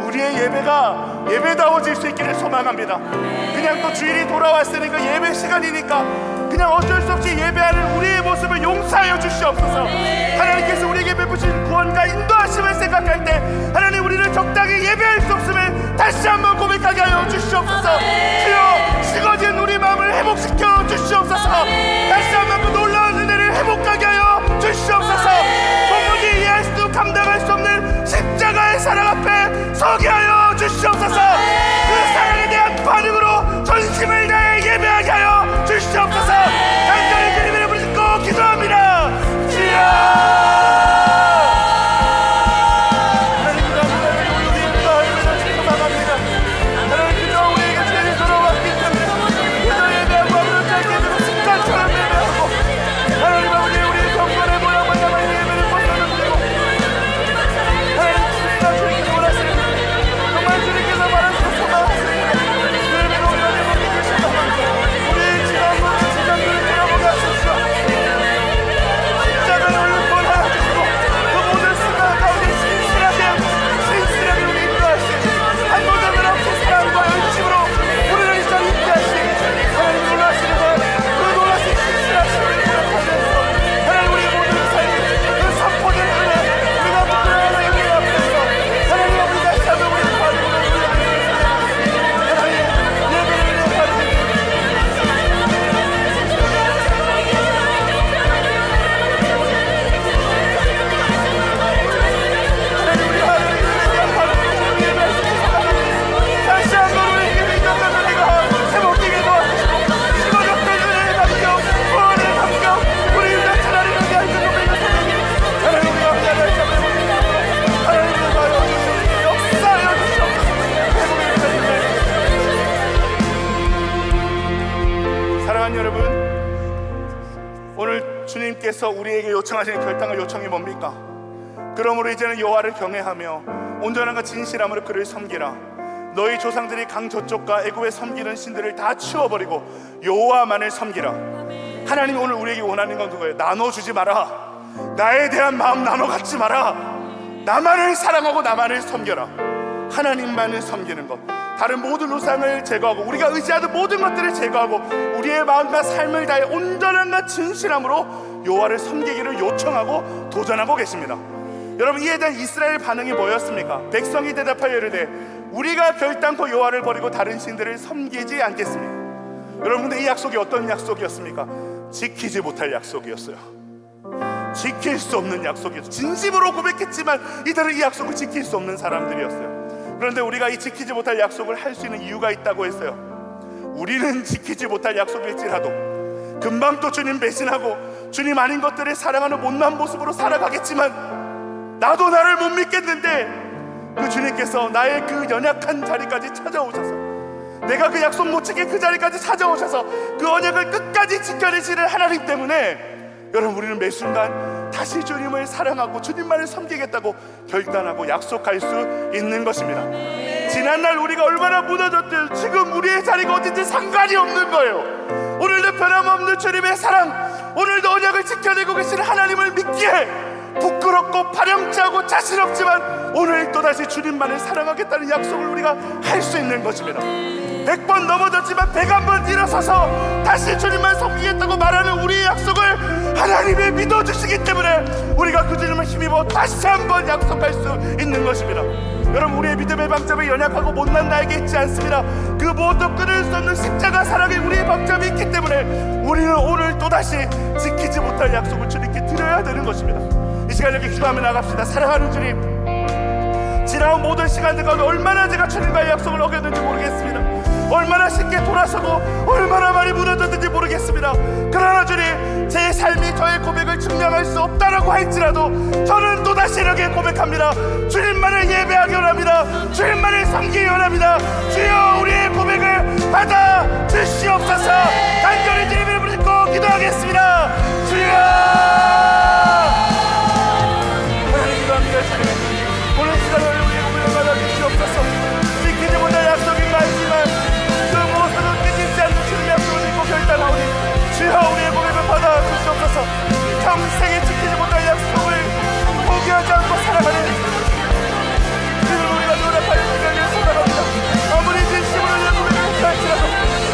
S1: 우리의 예배가 예배다워질 수 있기를 소망합니다. 그냥 또 주일이 돌아왔으니까 예배 시간이니까 그냥 어쩔 수 없이 예배하는 우리의 모습을 용서하여 주시옵소서. 하나님께서 우리에게 베푸신 구원과 인도하심을 생각할 때 하나님, 우리를 적당히 예배할 수 없음을 다시 한번 고백하게 하여 주시옵소서. 주여, 식어진 우리 마음을 회복시켜 주시옵소서. 다시 한번 그 놀라운 은혜를 회복하게 하여 주시옵소서. 도무지 이해할 수, 감당할 수 없는 십자가의 사랑 앞에 서게 하여 주시옵소서. 그 사랑에 대한 반응으로 전심을 다해 예배하게 하여 주시옵소서. 간절히 주님의 이름을 듣고 기도합니다. 주여, 하나님 감사합니다. 우리의 마음을 주시고 나갑니다. 하나님, 그저 우리에게 죄를 돌아왔기 때문에 그저 예배하고 아무런 짧게 되고 습관처럼 예배하고 하나님 아버지, 우리의 경건의 모양을 담아 예배를 벗어놓고 하나님, 주님과 주님께서 원하시는 정말 주님께서 말하시고 소망하시는 예배로 우리가 내모게 계신다면 우리의 지난번 지장들을 돌아보게 하십시오. 십자가를 권하여 주시고 그 모든 순간 가운데 신실하게 우리 인도하시니 한 모자들 없이 사랑과 열심으로 우리를 이 자리에 있게 하시니 하나님 놀라시는 것, 그 놀라신 신실하심을 고백하면서 하나님, 우리의 모든 삶이 그 선포된 은혜, 우리가 부끄러워하는 은혜 앞에서 하나님 아버지, 다시 한번 우리를 받으며 하나님 예배를 받으며 다시 한번 우리에게 믿었던 은혜가 회복되게 도와주시고 식어졌던 은혜의 감격, 구원의 감격, 우리를 나타나는 은혜 할 때 노래가 소명이 하나님, 우리가 하나님 다시 한번 하나님을 봐요 주시옵소서. 역사하여 주시옵소서. 회복의 은혜를 사랑하는 여러분, 오늘 주님께서 우리에게 요청하시는 결단과 요청이 뭡니까? 그러므로 이제는 여호와를 경외하며 온전함과 진실함으로 그를 섬기라. 너희 조상들이 강 저쪽과 애굽에 섬기는 신들을 다 치워버리고 여호와만을 섬기라. 하나님이 오늘 우리에게 원하는 건 그거예요. 나눠주지 마라. 나에 대한 마음 나눠 갖지 마라. 나만을 사랑하고 나만을 섬겨라. 하나님만을 섬기는 것, 다른 모든 우상을 제거하고 우리가 의지하는 모든 것들을 제거하고 우리의 마음과 삶을 다해 온전함과 진실함으로 여호와를 섬기기를 요청하고 도전하고 계십니다. 여러분, 이에 대한 이스라엘 반응이 뭐였습니까? 백성이 대답하여 이르되 우리가 결단코 여호와를 버리고 다른 신들을 섬기지 않겠습니다. 여러분, 근데 이 약속이 어떤 약속이었습니까? 지키지 못할 약속이었어요. 지킬 수 없는 약속이었어요. 진심으로 고백했지만 이들은 이 약속을 지킬 수 없는 사람들이었어요. 그런데 우리가 이 지키지 못할 약속을 할 수 있는 이유가 있다고 했어요. 우리는 지키지 못할 약속일지라도 금방 또 주님 배신하고 주님 아닌 것들을 사랑하는 못난 모습으로 살아가겠지만, 나도 나를 못 믿겠는데 그 주님께서 나의 그 연약한 자리까지 찾아오셔서, 내가 그 약속 못 지킨 그 자리까지 찾아오셔서 그 언약을 끝까지 지켜내시는 하나님 때문에 여러분, 우리는 매 순간 다시 주님을 사랑하고 주님만을 섬기겠다고 결단하고 약속할 수 있는 것입니다. 지난날 우리가 얼마나 무너졌든 지금 우리의 자리가 어딘지 상관이 없는 거예요. 오늘도 변함없는 주님의 사랑, 오늘도 언약을 지켜내고 계시는 하나님을 믿기에 부끄럽고 파렴치하고 자신 없지만 오늘 또다시 주님만을 사랑하겠다는 약속을 우리가 할 수 있는 것입니다. 100번 넘어졌지만 101번 일어서서 다시 주님만 섬기겠다고 말하는 우리의 약속을 하나님이 믿어주시기 때문에 우리가 그 주님을 힘입어 다시 한번 약속할 수 있는 것입니다. 여러분, 우리의 믿음의 방점이 연약하고 못난 나에게 있지 않습니다. 그 무엇도 끊을 수 없는 십자가 사랑에 우리의 방점이 있기 때문에 우리는 오늘 또다시 지키지 못할 약속을 주님께 드려야 되는 것입니다. 이 시간 이렇게 기도하며 나갑시다. 사랑하는 주님, 지나온 모든 시간들 가운데 얼마나 제가 주님과의 약속을 어겼는지 모르겠습니다. 얼마나 쉽게 돌아서고 얼마나 많이 무너졌는지 모르겠습니다. 그러나 주님, 제 삶이 저의 고백을 증명할 수 없다라고 할지라도 저는 또다시 이렇게 고백합니다. 주님만을 예배하기 원합니다. 주님만을 섬기기 원합니다. 주여, 우리의 고백을 받아 주시옵소서. 간절히 주님 이름을 믿고 기도하겠습니다. 주여, 하나님 기도합니다. 주님, 오늘 시간을 우리의 고백을 받아 주시옵소서. 지키지 못할 약속인 거 알지만 그 무엇으로 깨지지 않는 주님의 약속을 믿고 결단하오니 주여, 우리의 고백을 받아 주시옵소서. 평생에 지키지 못할 약속을 포기하지 않고 살아가는 주님을 우리가 노력할 시간을 소망합니다. 아무리 진심으로 내 고백을 했다 할지라도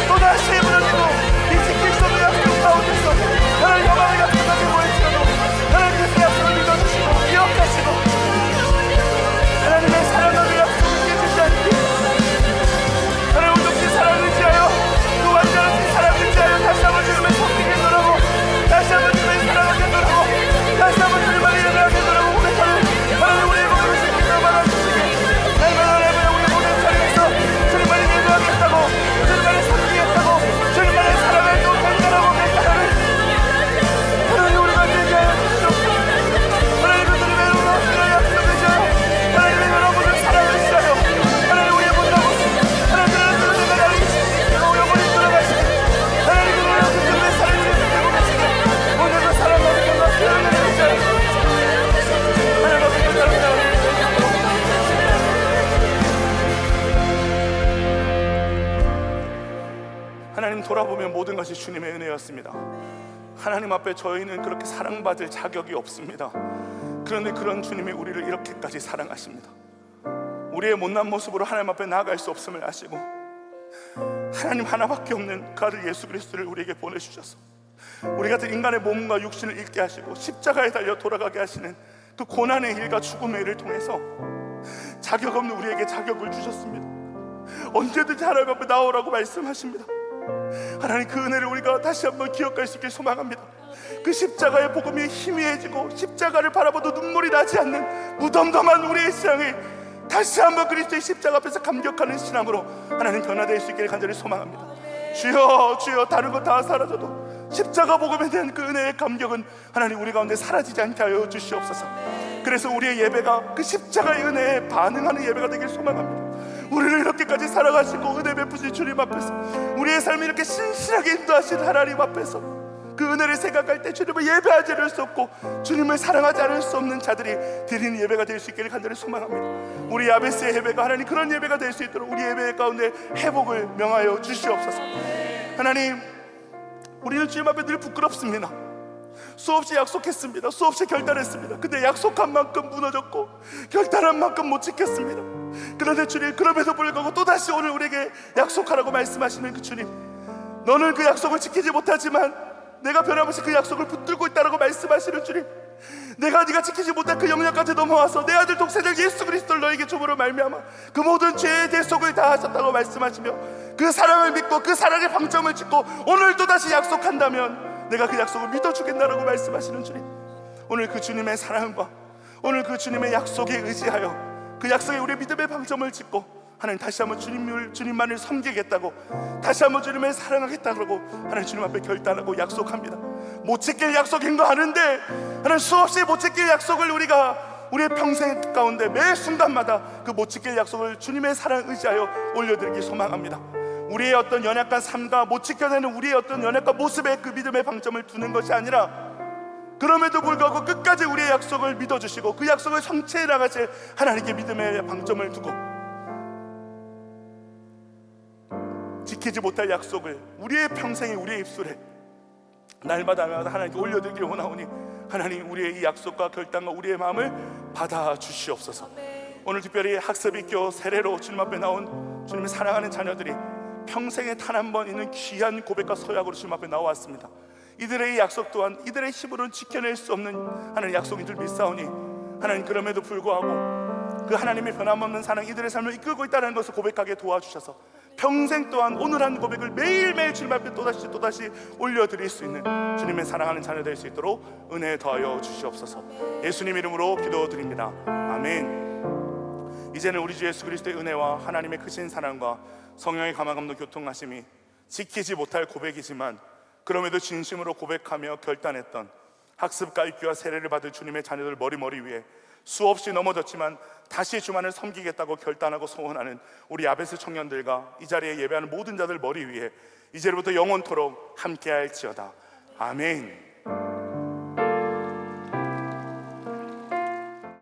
S1: 또다시 무너지고 이 지킬 수 없는 약속 가운데서 하나님 영광을 약속하게 보일지라도 하나님께서 약속을 믿어주시고 기억하시고 하나님의 사랑하는 약속을 깨지지 않게 하나님 온전히 사랑을 의지하여 그 완전한 사랑을 의지하여 다시 한번 주님을 섬기게 노라고, 다시 한번 주님을 사랑하게 노라고, 다시 한번 주님을 예배하게 노라고 고백하는 하나님, 우리의 몸을 지키며 말아주시기 날마다 우리 모든 자리에서 주님만을 예배하겠다고, 주님만을 섬기겠다고, 주님만을 사랑할 또 결단하고 결단하는 하나님, 우리가 되게 하여 주시옵소서. 하나님, 그 주님의 놀라우신 약속을 의지하여 하나님의 여러분을 사랑을 의지하여 하나님, 우리의 못나고 하나님, 내가 나를 내가 영원히 돌아가시니 하나님, 그 놀라우신 주님의 사랑을 의지하고 계시니 오늘도 사랑하는 것과 표현을 의지하여 하나님 앞에 감사합니다. 하나님, 돌아보면 모든 것이 주님의 은혜였습니다. 하나님 앞에 저희는 그렇게 사랑받을 자격이 없습니다. 그런데 그런 주님이 우리를 이렇게까지 사랑하십니다. 우리의 못난 모습으로 하나님 앞에 나아갈 수 없음을 아시고 하나님 하나밖에 없는 그 아들 예수 그리스도를 우리에게 보내주셔서 우리 같은 인간의 몸과 육신을 잃게 하시고 십자가에 달려 돌아가게 하시는 그 고난의 일과 죽음의 일을 통해서 자격 없는 우리에게 자격을 주셨습니다. 언제든지 하나님 앞에 나오라고 말씀하십니다. 하나님, 그 은혜를 우리가 다시 한번 기억할 수 있길 소망합니다. 그 십자가의 복음이 희미해지고 십자가를 바라봐도 눈물이 나지 않는 무덤덤한 우리의 신앙이 다시 한번 그리스도의 십자가 앞에서 감격하는 신앙으로 하나님 변화될 수 있기를 간절히 소망합니다. 주여, 주여, 다른 것 다 사라져도 십자가 복음에 대한 그 은혜의 감격은 하나님 우리 가운데 사라지지 않게 하여 주시옵소서. 그래서 우리의 예배가 그 십자가의 은혜에 반응하는 예배가 되길 소망합니다. 우리를 이렇게까지 사랑하시고 은혜 베푸신 주님 앞에서 우리의 삶을 이렇게 신실하게 인도하신 하나님 앞에서 그 은혜를 생각할 때 주님을 예배하지 않을 수 없고 주님을 사랑하지 않을 수 없는 자들이 드리는 예배가 될 수 있기를 간절히 소망합니다. 우리 야베스의 예배가 하나님 그런 예배가 될 수 있도록 우리 예배 가운데 회복을 명하여 주시옵소서. 하나님, 우리는 주님 앞에 늘 부끄럽습니다. 수없이 약속했습니다. 수없이 결단했습니다. 근데 약속한 만큼 무너졌고 결단한 만큼 못 지켰습니다. 그런데 주님, 그럼에도 불구하고 또다시 오늘 우리에게 약속하라고 말씀하시는 그 주님, 너는 그 약속을 지키지 못하지만 내가 변함없이 그 약속을 붙들고 있다라고 말씀하시는 주님, 내가 네가 지키지 못한 그 영역까지 넘어와서 내 아들 독생자 예수 그리스도를 너에게 주므로 말미암아 그 모든 죄의 대속을 다 하셨다고 말씀하시며 그 사랑을 믿고 그 사랑의 방점을 찍고 오늘 또다시 약속한다면 내가 그 약속을 믿어주겠다라고 말씀하시는 주님, 오늘 그 주님의 사랑과 오늘 그 주님의 약속에 의지하여 그 약속에 우리의 믿음의 방점을 짓고 하나님 다시 한번 주님만을 섬기겠다고, 다시 한번 주님을 사랑하겠다고 하나님 주님 앞에 결단하고 약속합니다. 못 지킬 약속인 거 아는데 하나님 수없이 못 지킬 약속을 우리가 우리의 평생 가운데 매 순간마다 그 못 지킬 약속을 주님의 사랑 의지하여 올려드리기 소망합니다. 우리의 어떤 연약한 삶과 못 지켜내는 우리의 어떤 연약한 모습에 그 믿음의 방점을 두는 것이 아니라 그럼에도 불구하고 끝까지 우리의 약속을 믿어주시고 그 약속을 성취해 나가실 하나님께 믿음의 방점을 두고 지키지 못할 약속을 우리의 평생에 우리의 입술에 날마다 하나님께 올려드리길 원하오니 하나님 우리의 이 약속과 결단과 우리의 마음을 받아주시옵소서. 오늘 특별히 학습이교 세례로 주님 앞에 나온 주님의 사랑하는 자녀들이 평생에 단 한 번 있는 귀한 고백과 서약으로 주님 앞에 나왔습니다. 이들의 이 약속 또한 이들의 힘으로는 지켜낼 수 없는 하나님 약속인 줄 믿사오니 하나님 그럼에도 불구하고 그 하나님의 변함없는 사랑 이들의 삶을 이끌고 있다는 것을 고백하게 도와주셔서 평생 또한 오늘 한 고백을 매일매일 주님 앞에 또다시 올려드릴 수 있는 주님의 사랑하는 자녀 될 수 있도록 은혜 더하여 주시옵소서. 예수님 이름으로 기도드립니다. 아멘. 이제는 우리 주 예수 그리스도의 은혜와 하나님의 크신 사랑과 성령의 감화감동 교통하심이 지키지 못할 고백이지만 그럼에도 진심으로 고백하며 결단했던 학습과 입교와 세례를 받을 주님의 자녀들 머리 위에 수없이 넘어졌지만 다시 주만을 섬기겠다고 결단하고 소원하는 우리 야베스 청년들과 이 자리에 예배하는 모든 자들 머리 위에 이제로부터 영원토록 함께할지어다. 아멘.